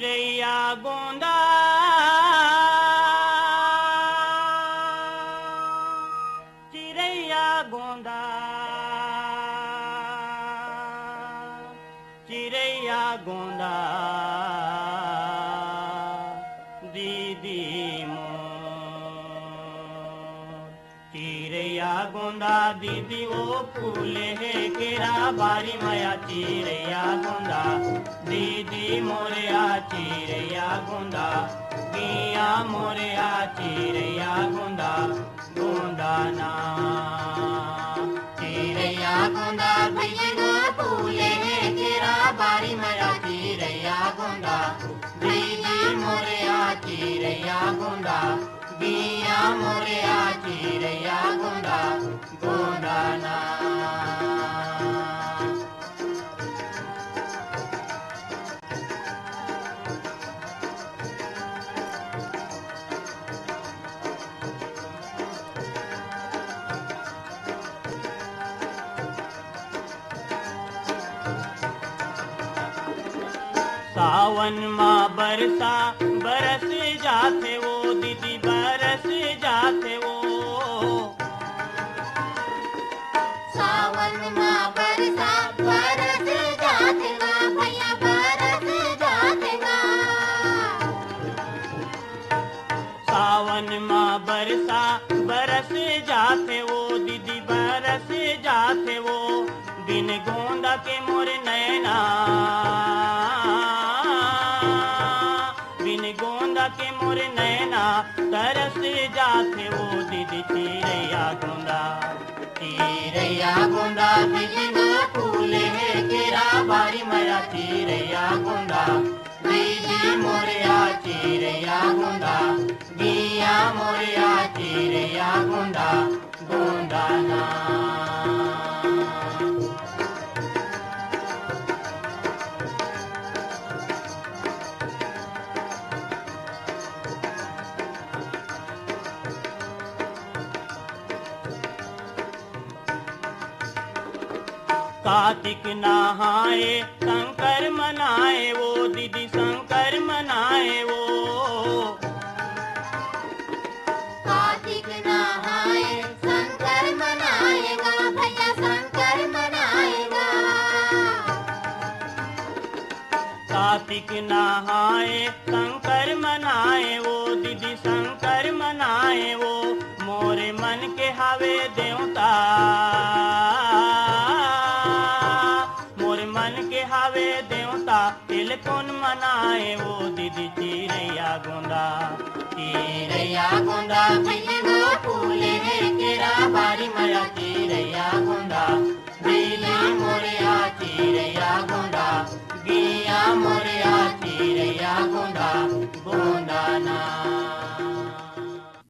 चिरैया गोंदा चिरैया गोंदा चिरैया गोंदा दीदी मोर चिरैया गोंदा दीदी वो फूले है केरा बारी माया चिरैया गोंदा दीदी मोरिया चिरैया गोंदा गिया मोरिया चिरैया गोंदा गोंदा ना चिरैया गोंदा दीदी वो फूले है केरा बारी माया चिरैया गोंदा दीदी मोरिया चिरैया गोंदा गिया मोरिया चिरैया गोंदा गोंदा ना सावन माँ बरसा बरस जाते वो दीदी बरस जाते वो सावन माँ बरसा बरस जाते गा भैया बरस जाते गा सावन माँ बरसा बरस जाते वो दीदी बरस जाते वो बिन गोंदा के मोर नैना गोंदा के मोर नैना तरस जाते वो दीदी चिरैया गोंदा दीदी वो फूले है केरा बारी माया चिरैया गोंदा दीदी मोरिया चिरैया गोंदा गिया मोरिया चिरैया गोंदा गोंदा ना कार्तिक नहाए शंकर मनाए वो दीदी शंकर मनाए वो कार्तिक नहाए शंकर मनाएगा भैया शंकर मनाएगा कार्तिक नहाए शंकर मनाए वो दीदी शंकर मनाए वो मोरे मन के हवे देवता हावे देवता तिल कौन मनाए वो दीदी चिरैया गोंदा